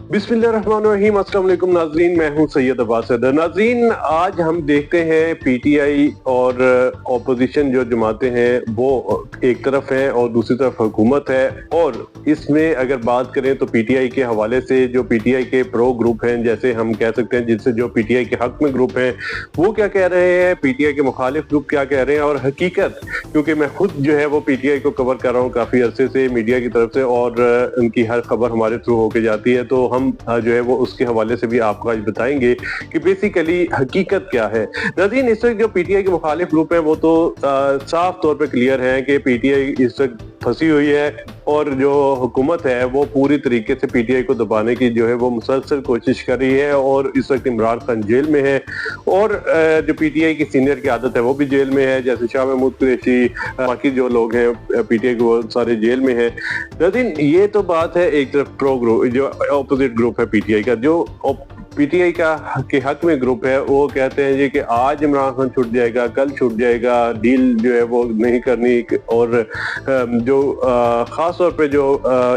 बिस्मिल्लाहिर्रहमानिर्रहीम। अस्सलाम वालेकुम नाज़रीन, मैं हूं सैयद अब्बास हैदर। नाज़रीन, आज हम देखते हैं पीटीआई और ऑपोजिशन जो जमातें हैं वो एक तरफ है और दूसरी तरफ हुकूमत है। और इसमें अगर बात करें तो पीटीआई के हवाले से जो पीटीआई के प्रो ग्रुप हैं, जैसे हम कह सकते हैं, जिनसे जो पीटीआई के हक में ग्रुप हैं, वो क्या कह रहे हैं, पीटीआई के मुखालिफ ग्रुप क्या कह रहे हैं। और हकीकत, क्योंकि मैं खुद जो है वो पीटीआई को कवर कर रहा हूँ काफी अरसे से मीडिया की तरफ से, और उनकी हर खबर हमारे थ्रू होके जाती है, तो हम जो है वो उसके हवाले से भी आपको आज बताएंगे कि बेसिकली हकीकत क्या है। नाज़रीन, इस वक्त जो पीटीआई के मुखालिफ ग्रुप हैं वो तो साफ तौर पे क्लियर है कि पीटीआई इस वक्त फंसी हुई है, और जो हुकूमत है वो पूरी तरीके से पीटीआई को दबाने की जो है वो मुसलसल कोशिश कर रही है। और इस वक्त इमरान खान जेल में है, और जो पीटीआई की सीनियर की आदत है वो भी जेल में है, जैसे शाह महमूद कुरैशी, बाकी जो लोग हैं पीटीआई के वो सारे जेल में है। लेकिन ये तो बात है एक तरफ प्रो ग्रुप, जो ऑपोजिट ग्रुप है पीटीआई का, जो पीटीआई का के हक में ग्रुप है, वो कहते हैं जी कि आज इमरान खान छूट जाएगा, कल छूट जाएगा, डील जो है वो नहीं करनी। और जो खास तौर पे जो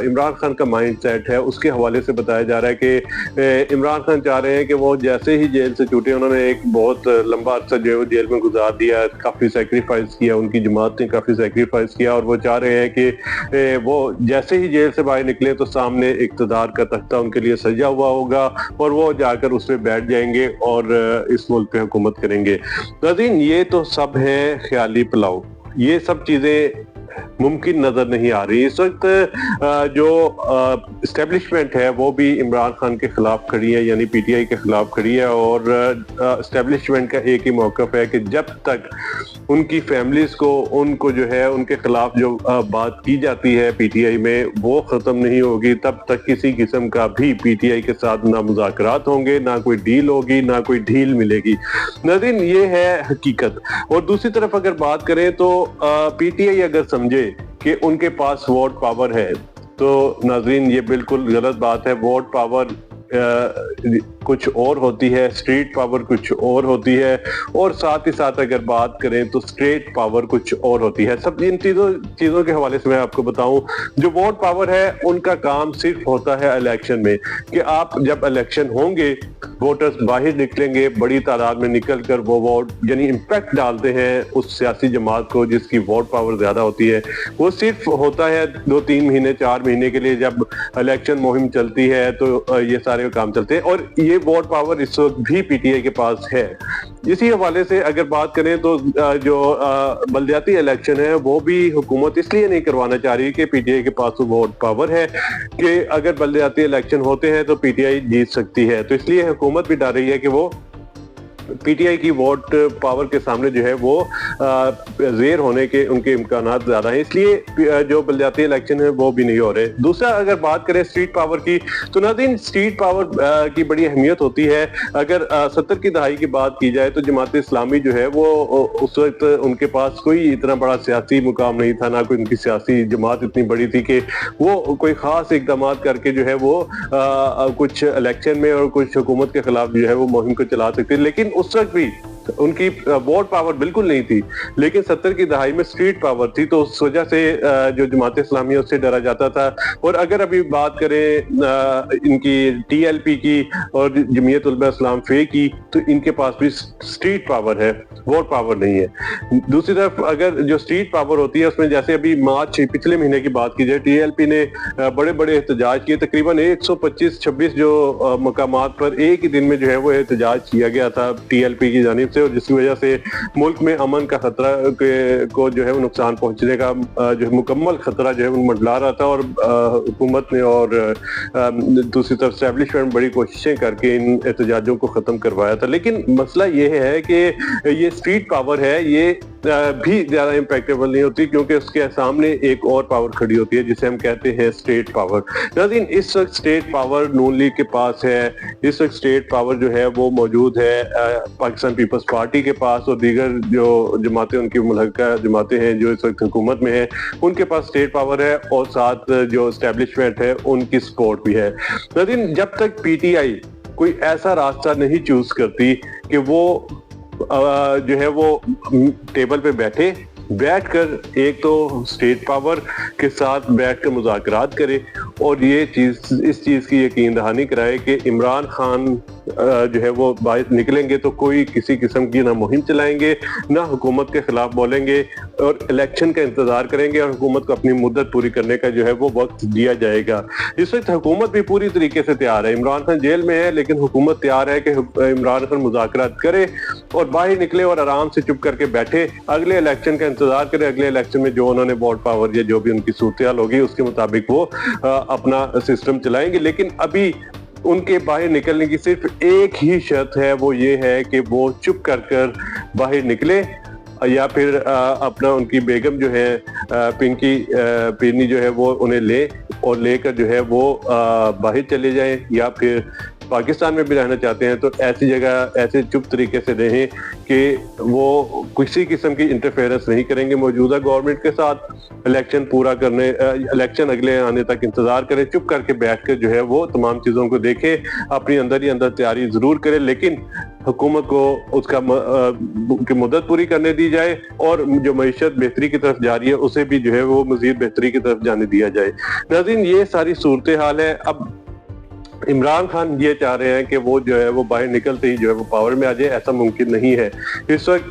इमरान खान का माइंड सेट है उसके हवाले से बताया जा रहा है कि इमरान खान चाह रहे हैं कि वो जैसे ही जेल से छूटे, उन्होंने एक बहुत लंबा अर्सा जो है वो जेल में गुजार दिया, काफी सेक्रीफाइस किया, उनकी जमात ने काफी सेक्रीफाइस किया, और वो चाह रहे हैं कि वो जैसे ही जेल से बाहर निकले तो सामने इक़्तिदार का तख्ता उनके लिए सजा हुआ होगा, और वो जाकर उस पर बैठ जाएंगे और इस मुल्क पे हुकूमत करेंगे। नाज़रीन, ये तो सब है ख्याली पुलाव, ये सब चीजें मुमकिन नजर नहीं आ रही। इस वक्त जो एस्टेब्लिशमेंट है वो भी इमरान खान के खिलाफ खड़ी है, यानी पीटीआई के खिलाफ खड़ी है। और एस्टेब्लिशमेंट का एक ही मौक़िफ़ है कि जब तक उनकी फैमिलीज को, उनको जो है उनके खिलाफ जो बात की जाती है पीटीआई में वो खत्म नहीं होगी, तब तक किसी किस्म का भी पीटीआई के साथ ना मुज़ाकरात होंगे, ना कोई डील होगी, ना कोई ढील मिलेगी। नाज़रीन, ये है हकीकत। और दूसरी तरफ अगर बात करें तो पीटीआई अगर समझे कि उनके पास वोट पावर है, तो नाज़रीन ये बिल्कुल गलत बात है। वोट पावर कुछ और होती है, स्ट्रीट पावर कुछ और होती है, और साथ ही साथ अगर बात करें तो स्टेट पावर कुछ और होती है। सब इन चीजों के हवाले से मैं आपको बताऊं, जो वोट पावर है उनका काम सिर्फ होता है इलेक्शन में, कि आप जब इलेक्शन होंगे, वोटर्स बाहर निकलेंगे, बड़ी तादाद में निकल कर वो वोट यानी इम्पैक्ट डालते हैं उस सियासी जमात को जिसकी वोट पावर ज्यादा होती है। वो सिर्फ होता है 2-3 महीने 4 महीने के लिए, जब इलेक्शन मुहिम चलती है तो ये सारे काम चलते हैं, और ये वोट पावर इस वक्त भी पीटीआई के पास है। इसी हवाले से अगर बात करें तो जो बल्दियाती इलेक्शन है वो भी हुकूमत इसलिए नहीं करवाना चाह रही कि पीटीआई के पास वोट पावर है, कि अगर बल्दियाती इलेक्शन होते हैं तो पीटीआई जीत सकती है, तो इसलिए हुकूमत भी डर रही है कि वो पीटीआई की वोट पावर के सामने जो है वो जेर होने के उनके इम्कानात ज्यादा हैं, इसलिए जो बल्दियाती इलेक्शन है वो भी नहीं हो रहे। दूसरा, अगर बात करें स्ट्रीट पावर की, तो नाज़रीन स्ट्रीट पावर की बड़ी अहमियत होती है। अगर 70 की दहाई की बात की जाए तो जमात इस्लामी जो है वो उस वक्त उनके पास कोई इतना बड़ा सियासी मुकाम नहीं था, ना कोई उनकी सियासी जमात इतनी बड़ी थी कि वो कोई खास इकदाम करके जो है वो कुछ इलेक्शन में और कुछ हुकूमत के खिलाफ जो है वो मुहिम को चला सकते, लेकिन उस वक्त भी उनकी वोट पावर बिल्कुल नहीं थी। लेकिन 70 की दहाई में स्ट्रीट पावर थी, तो उस वजह से जो जमात इस्लामी उससे डरा जाता था। और अगर अभी बात करें इनकी टीएलपी की और जमीयत उलमा इस्लाम फे की, तो इनके पास भी स्ट्रीट पावर है, वोट पावर नहीं है। दूसरी तरफ अगर जो स्ट्रीट पावर होती है उसमें, जैसे अभी मार्च पिछले महीने की बात की जाए, टीएलपी ने बड़े बड़े एहतजाज किए, तकरीबन 125-26 जो मकामात पर एक ही दिन में जो है वो एहतजाज किया गया था टीएलपी की जानिब से, और जिसकी वजह से मुल्क में अमन का खतरा को जो है वो नुकसान पहुंचने का जो मुकम्मल खतरा जो है वो मंडला रहा था। और हुकूमत ने और दूसरी तरफ एस्टेब्लिशमेंट बड़ी कोशिशें करके इन एहतजाजों को खत्म करवाया था। लेकिन मसला ये है कि ये स्ट्रीट पावर है, ये भी ज्यादा इम्पैक्टेबल नहीं होती, क्योंकि उसके सामने एक और पावर खड़ी होती है जिसे हम कहते हैं स्टेट पावर। नाज़रीन, इस वक्त स्टेट पावर नून लीग के पास है, इस वक्त स्टेट पावर जो है वो मौजूद है पाकिस्तान पीपल्स पार्टी के पास, और दीगर जो जमातें उनकी मुल्हका जमातें हैं जो इस वक्त हुकूमत में है उनके पास स्टेट पावर है, और साथ जो एस्टेब्लिशमेंट है उनकी सपोर्ट भी है। नाज़रीन, जब तक पीटीआई कोई ऐसा रास्ता नहीं चूज करती कि वो जो है वो टेबल पे बैठकर एक तो स्टेट पावर के साथ बैठकर मुज़ाकरात करे, और ये चीज इस चीज की यकीन दहानी कराए कि इमरान खान जो है वो बाहर निकलेंगे तो कोई किसी किस्म की ना मुहिम चलाएंगे, ना हुकूमत के खिलाफ बोलेंगे और इलेक्शन का इंतजार करेंगे और हुकूमत को अपनी मुद्दत पूरी करने का जो है वो वक्त दिया जाएगा। इस वक्त हुकूमत भी पूरी तरीके से तैयार है। इमरान खान जेल में है लेकिन हुकूमत तैयार है कि इमरान खान मुज़ाकरात करे और बाहर निकले और आराम से चुप करके बैठे, अगले इलेक्शन का इंतजार करे। अगले इलेक्शन में जो उन्होंने वोट पावर या जो भी उनकी सूरत होगी उसके मुताबिक वो अपना सिस्टम चलाएंगे। लेकिन अभी उनके बाहर निकलने की सिर्फ एक ही शर्त है, वो ये है कि वो चुप कर बाहर निकले या फिर अपना उनकी बेगम जो है पिंकी पीरनी जो है वो उन्हें ले और लेकर जो है वो बाहर चले जाएं, या फिर पाकिस्तान में भी रहना चाहते हैं तो ऐसी जगह ऐसे चुप तरीके से रहें कि वो किसी किस्म की इंटरफेरेंस नहीं करेंगे मौजूदा गवर्नमेंट के साथ। इलेक्शन पूरा करने इलेक्शन अगले आने तक इंतजार करें, चुप करके बैठकर जो है वो तमाम चीज़ों को देखें, अपनी अंदर ही अंदर तैयारी ज़रूर करें, लेकिन हुकूमत को उसका की मुद्दत पूरी करने दी जाए और जो मईशत बेहतरी की तरफ जा रही है उसे भी जो है वो मजीद बेहतरी की तरफ जाने दिया जाए। नाज़रीन, ये सारी सूरत हाल है। अब इमरान खान ये चाह रहे हैं कि वो जो है वो बाहर निकलते ही जो है वो पावर में आ जाए, ऐसा मुमकिन नहीं है। इस वक्त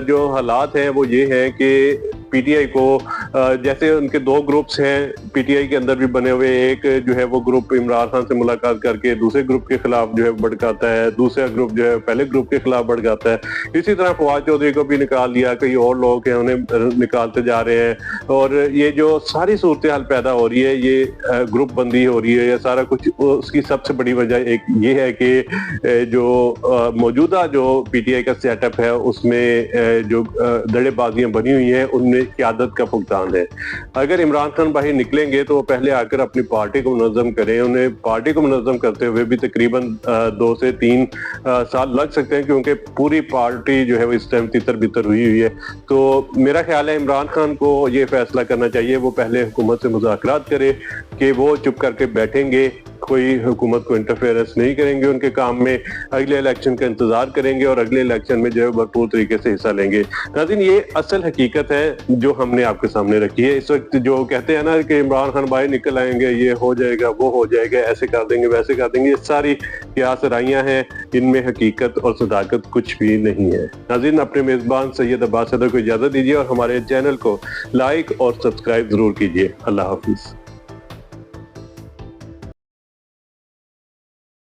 जो हालात हैं वो ये हैं कि पीटीआई को जैसे उनके दो ग्रुप्स हैं पीटीआई के अंदर भी बने हुए, एक जो है वो ग्रुप इमरान खान से मुलाकात करके दूसरे ग्रुप के खिलाफ जो है भड़काता है, दूसरा ग्रुप जो है पहले ग्रुप के खिलाफ भड़काता है। इसी तरह फवाद चौधरी को भी निकाल दिया, कई और लोग हैं उन्हें निकालते जा रहे हैं और ये जो सारी सूरत हाल पैदा हो रही है, ये ग्रुप बंदी हो रही है, ये सारा कुछ, उसकी सबसे बड़ी वजह एक ये है कि जो मौजूदा जो पीटीआई का सेटअप है उसमें जो दड़ेबाजियां बनी हुई हैं उनमें क़यादत का भुगतान है। अगर इमरान खान बाहर निकलेंगे तो वो पहले आकर अपनी पार्टी को मुनज़्ज़म करें। उन्हें पार्टी को मुनज़्ज़म करते हुए भी तकरीबन 2 से 3 साल लग सकते हैं क्योंकि पूरी पार्टी जो है वो इस टाइम तितर बितर हुई है। तो मेरा ख्याल है इमरान खान को ये फैसला करना चाहिए, वो पहले हुकूमत से मुज़ाकरात करे कि वो चुप करके बैठेंगे, कोई हुकूमत को इंटरफेरेंस नहीं करेंगे उनके काम में, अगले इलेक्शन का इंतजार करेंगे और अगले इलेक्शन में जो है भरपूर तरीके से हिस्सा लेंगे। नाज़रीन, ये असल हकीकत है जो हमने आपके सामने रखी है। इस वक्त जो कहते हैं ना कि इमरान खान बाहर निकल आएंगे, ये हो जाएगा, वो हो जाएगा, ऐसे कर देंगे, वैसे कर देंगे, ये सारी कियासराइयां हैं, इनमें हकीकत और सदाकत कुछ भी नहीं है। नाज़रीन, अपने मेज़बान सैयद अब्बास सदर को इजाज़त दीजिए और हमारे चैनल को लाइक और सब्सक्राइब जरूर कीजिए। अल्लाह हाफिज़।